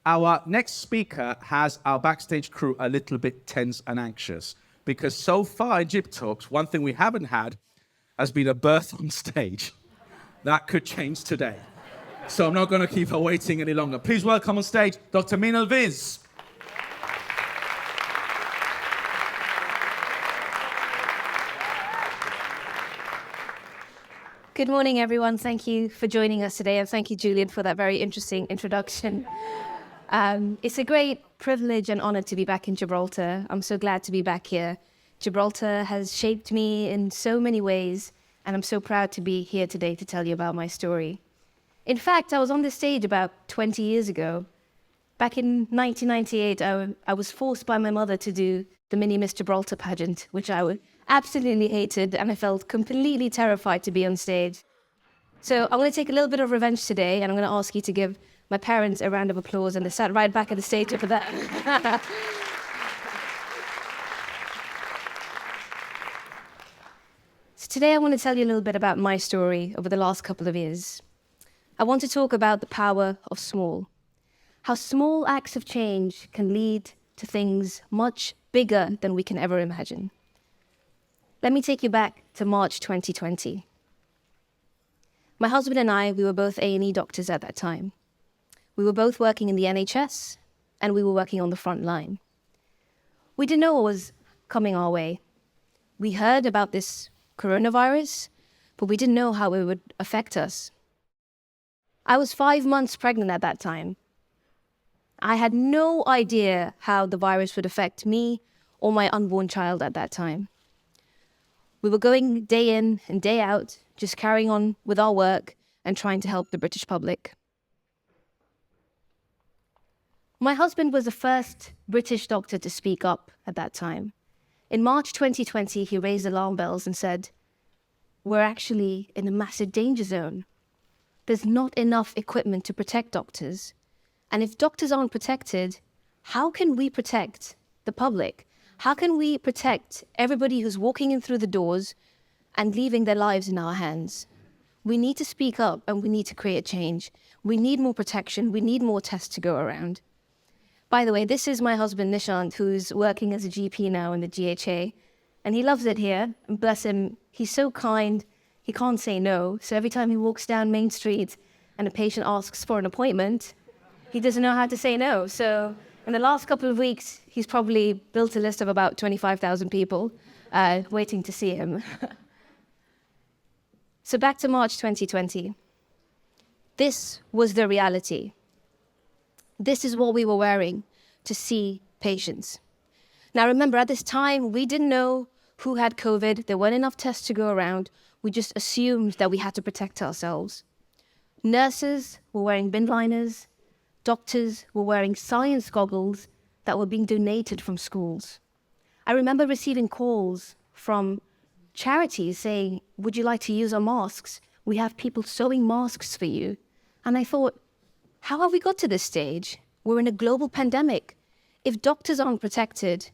Our next speaker has our backstage crew a little bit tense and anxious because so far in GibTalks, one thing we haven't had has been a birth on stage. That could change today. So I'm not going to keep her waiting any longer. Please welcome on stage Dr. Meenal Viz. Good morning, everyone. Thank you for joining us today, and thank you, Julian, for that very interesting introduction. It's a great privilege and honor to be back in Gibraltar. I'm so glad to be back here. Gibraltar has shaped me in so many ways, and I'm so proud to be here today to tell you about my story. In fact, I was on this stage about 20 years ago. Back in 1998, I was forced by my mother to do the Mini Miss Gibraltar pageant, which I absolutely hated, and I felt completely terrified to be on stage. So I'm going to take a little bit of revenge today, and I'm going to ask you to give my parents a round of applause, and they sat right back at the stage for that. So today I want to tell you a little bit about my story over the last couple of years. I want to talk about the power of small. How small acts of change can lead to things much bigger than we can ever imagine. Let me take you back to March 2020. My husband and I, we were both A&E doctors at that time. We were both working in the NHS, and we were working on the front line. We didn't know what was coming our way. We heard about this coronavirus, but we didn't know how it would affect us. I was 5 months pregnant at that time. I had no idea how the virus would affect me or my unborn child at that time. We were going day in and day out, just carrying on with our work and trying to help the British public. My husband was the first British doctor to speak up at that time. In March 2020, he raised alarm bells and said, "We're actually in a massive danger zone. There's not enough equipment to protect doctors. And if doctors aren't protected, how can we protect the public? How can we protect everybody who's walking in through the doors and leaving their lives in our hands? We need to speak up, and we need to create change. We need more protection. We need more tests to go around." By the way, this is my husband, Nishant, who's working as a GP now in the GHA. And he loves it here. And bless him, he's so kind, he can't say no. So every time he walks down Main Street and a patient asks for an appointment, he doesn't know how to say no. So in the last couple of weeks, he's probably built a list of about 25,000 people waiting to see him. So back to March 2020. This was the reality. This is what we were wearing to see patients. Now remember, at this time, we didn't know who had COVID. There weren't enough tests to go around. We just assumed that we had to protect ourselves. Nurses were wearing bin liners. Doctors were wearing science goggles that were being donated from schools. I remember receiving calls from charities saying, "Would you like to use our masks? We have people sewing masks for you." And I thought, how have we got to this stage? We're in a global pandemic. If doctors aren't protected,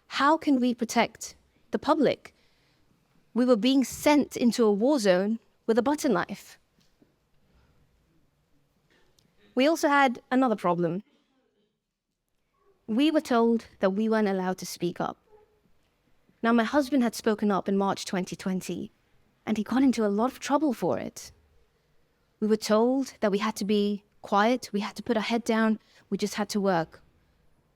how can we protect the public? We were being sent into a war zone with a butter knife. We also had another problem. We were told that we weren't allowed to speak up. Now, my husband had spoken up in March 2020, and he got into a lot of trouble for it. We were told that we had to be quiet, we had to put our head down, we just had to work.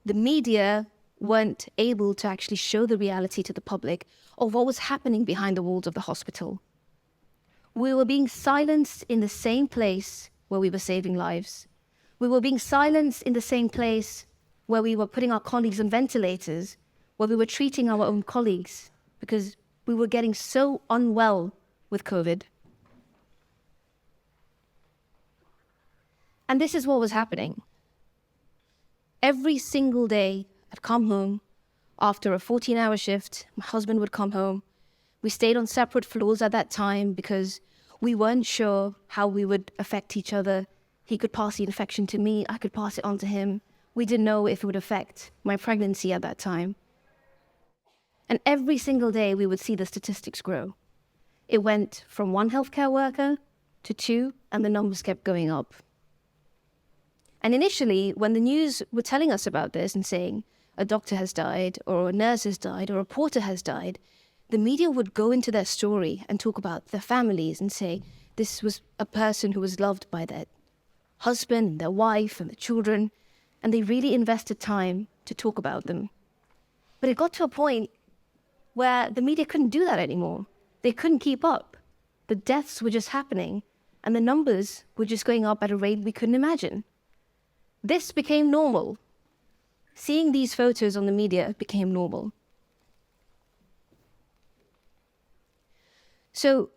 The media weren't able to actually show the reality to the public of what was happening behind the walls of the hospital. We were being silenced in the same place where we were saving lives. We were being silenced in the same place where we were putting our colleagues on ventilators, where we were treating our own colleagues, because we were getting so unwell with COVID. And this is what was happening. Every single day, I'd come home. After a 14-hour shift, my husband would come home. We stayed on separate floors at that time because we weren't sure how we would affect each other. He could pass the infection to me, I could pass it on to him. We didn't know if it would affect my pregnancy at that time. And every single day, we would see the statistics grow. It went from 1 healthcare worker to 2, and the numbers kept going up. And initially, when the news were telling us about this and saying a doctor has died, or a nurse has died, or a reporter has died, the media would go into their story and talk about their families and say this was a person who was loved by their husband, and their wife, and the children, and they really invested time to talk about them. But it got to a point where the media couldn't do that anymore. They couldn't keep up. The deaths were just happening, and the numbers were just going up at a rate we couldn't imagine. This became normal. Seeing these photos on the media became normal. So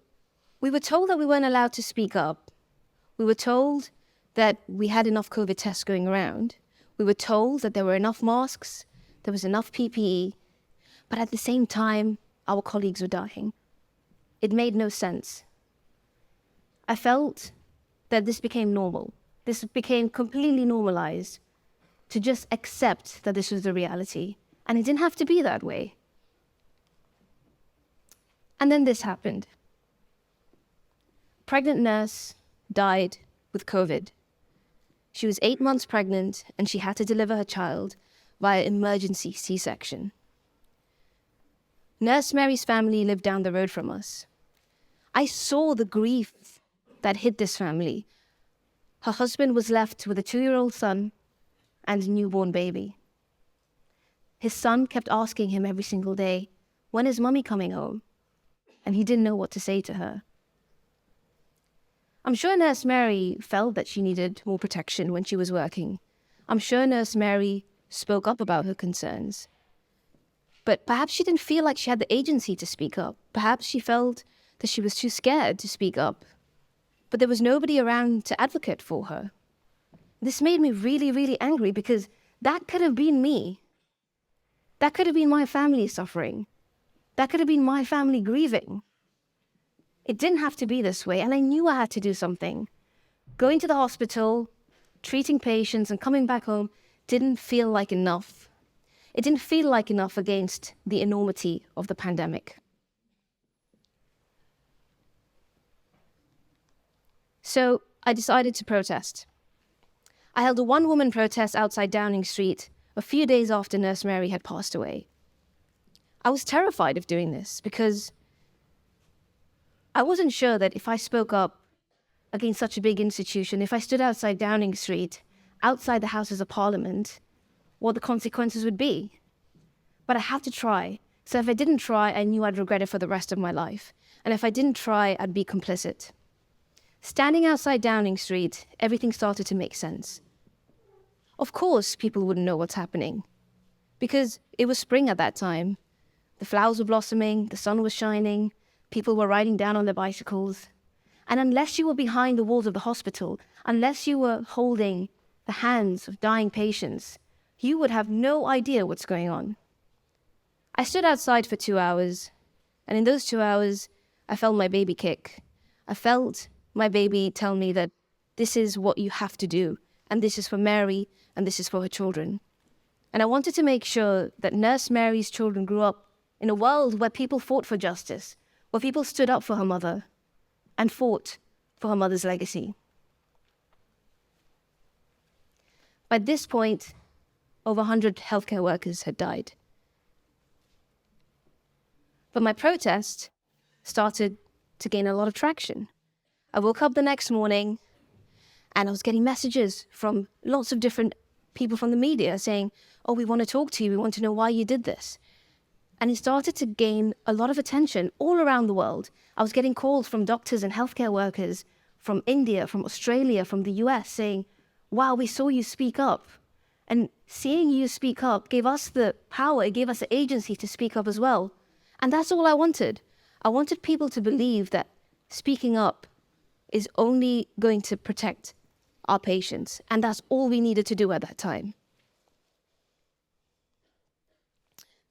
we were told that we weren't allowed to speak up. We were told that we had enough COVID tests going around. We were told that there were enough masks, there was enough PPE, but at the same time, our colleagues were dying. It made no sense. I felt that this became normal. This became completely normalized, to just accept that this was the reality. And it didn't have to be that way. And then this happened. A pregnant nurse died with COVID. She was 8 months pregnant and she had to deliver her child via emergency C-section. Nurse Mary's family lived down the road from us. I saw the grief that hit this family. Her husband was left with a 2-year-old son and a newborn baby. His son kept asking him every single day, "When is Mummy coming home?" And he didn't know what to say to her. I'm sure Nurse Mary felt that she needed more protection when she was working. I'm sure Nurse Mary spoke up about her concerns. But perhaps she didn't feel like she had the agency to speak up. Perhaps she felt that she was too scared to speak up. But there was nobody around to advocate for her. This made me really, really angry because that could have been me. That could have been my family suffering. That could have been my family grieving. It didn't have to be this way, and I knew I had to do something. Going to the hospital, treating patients, and coming back home didn't feel like enough. It didn't feel like enough against the enormity of the pandemic. So I decided to protest. I held a one-woman protest outside Downing Street a few days after Nurse Mary had passed away. I was terrified of doing this because I wasn't sure that if I spoke up against such a big institution, if I stood outside Downing Street, outside the Houses of Parliament, what the consequences would be. But I had to try. So if I didn't try, I knew I'd regret it for the rest of my life. And if I didn't try, I'd be complicit. Standing outside Downing Street, everything started to make sense. Of course, people wouldn't know what's happening, because it was spring at that time. The flowers were blossoming, the sun was shining, people were riding down on their bicycles. And unless you were behind the walls of the hospital, unless you were holding the hands of dying patients, you would have no idea what's going on. I stood outside for 2 hours, and in those 2 hours, I felt my baby kick. I felt my baby tell me that this is what you have to do, and this is for Mary, and this is for her children. And I wanted to make sure that Nurse Mary's children grew up in a world where people fought for justice, where people stood up for her mother and fought for her mother's legacy. By this point, over 100 healthcare workers had died. But my protest started to gain a lot of traction. I woke up the next morning and I was getting messages from lots of different people from the media saying, "Oh, we want to talk to you. We want to know why you did this." And it started to gain a lot of attention all around the world. I was getting calls from doctors and healthcare workers from India, from Australia, from the US saying, "Wow, we saw you speak up." And seeing you speak up gave us the power, it gave us the agency to speak up as well. And that's all I wanted. I wanted people to believe that speaking up is only going to protect our patients. And that's all we needed to do at that time.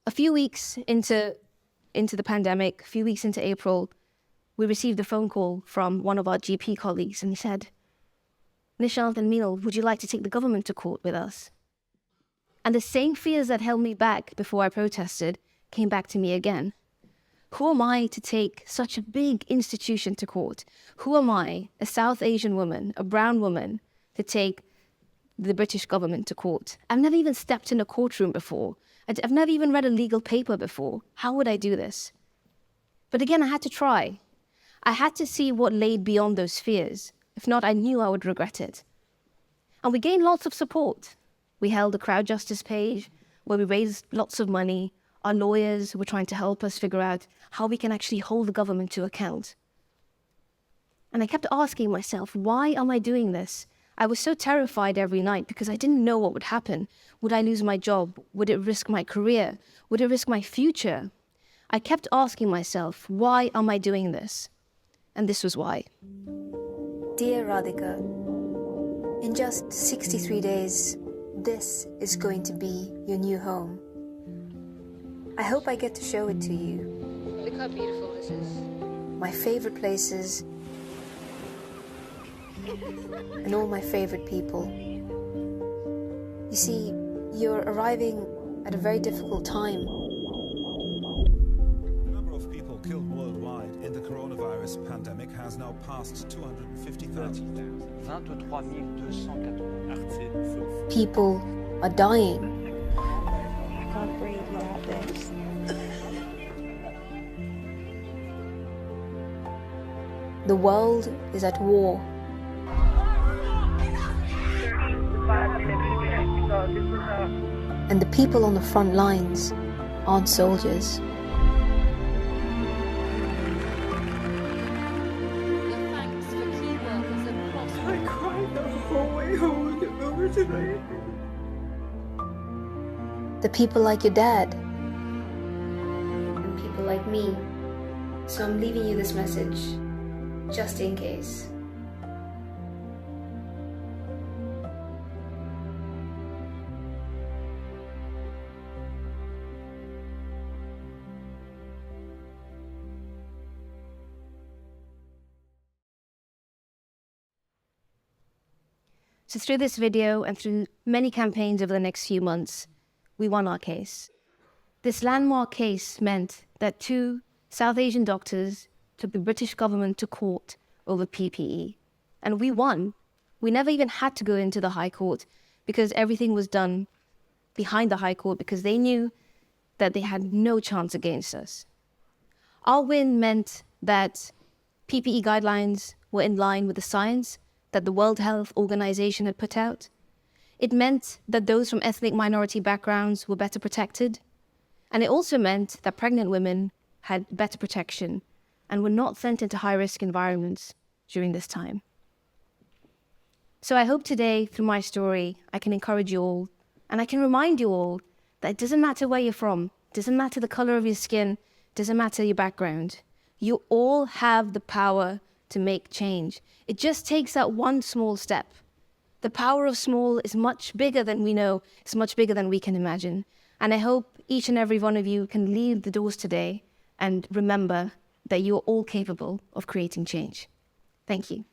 A few weeks into the pandemic, a few weeks into April, we received a phone call from one of our GP colleagues, and he said, "Nishant and Meenal, would you like to take the government to court with us?" And the same fears that held me back before I protested came back to me again. Who am I to take such a big institution to court? Who am I, a South Asian woman, a brown woman, to take the British government to court. I've never even stepped in a courtroom before. I've never even read a legal paper before. How would I do this? But again, I had to try. I had to see what lay beyond those fears. If not, I knew I would regret it. And we gained lots of support. We held a crowd justice page where we raised lots of money. Our lawyers were trying to help us figure out how we can actually hold the government to account. And I kept asking myself, why am I doing this? I was so terrified every night because I didn't know what would happen. Would I lose my job? Would it risk my career? Would it risk my future? I kept asking myself, why am I doing this? And this was why. Dear Radhika, in just 63 days, this is going to be your new home. I hope I get to show it to you. Look how beautiful this is. My favorite places and all my favorite people. You see, you're arriving at a very difficult time. The number of people killed worldwide in the coronavirus pandemic has now passed 250,000. People are dying. I can't breathe without this. The world is at war. And the people on the front lines aren't soldiers. I cried the whole way home and over tonight. The people like your dad. And people like me. So I'm leaving you this message, just in case. So through this video and through many campaigns over the next few months, we won our case. This landmark case meant that 2 South Asian doctors took the British government to court over PPE. And we won. We never even had to go into the High Court because everything was done behind the High Court because they knew that they had no chance against us. Our win meant that PPE guidelines were in line with the science that the World Health Organization had put out. It meant that those from ethnic minority backgrounds were better protected. And it also meant that pregnant women had better protection and were not sent into high-risk environments during this time. So I hope today, through my story, I can encourage you all, and I can remind you all that it doesn't matter where you're from, it doesn't matter the color of your skin, it doesn't matter your background. You all have the power to make change. It just takes that one small step. The power of small is much bigger than we know. It's much bigger than we can imagine. And I hope each and every one of you can leave the doors today and remember that you're all capable of creating change. Thank you.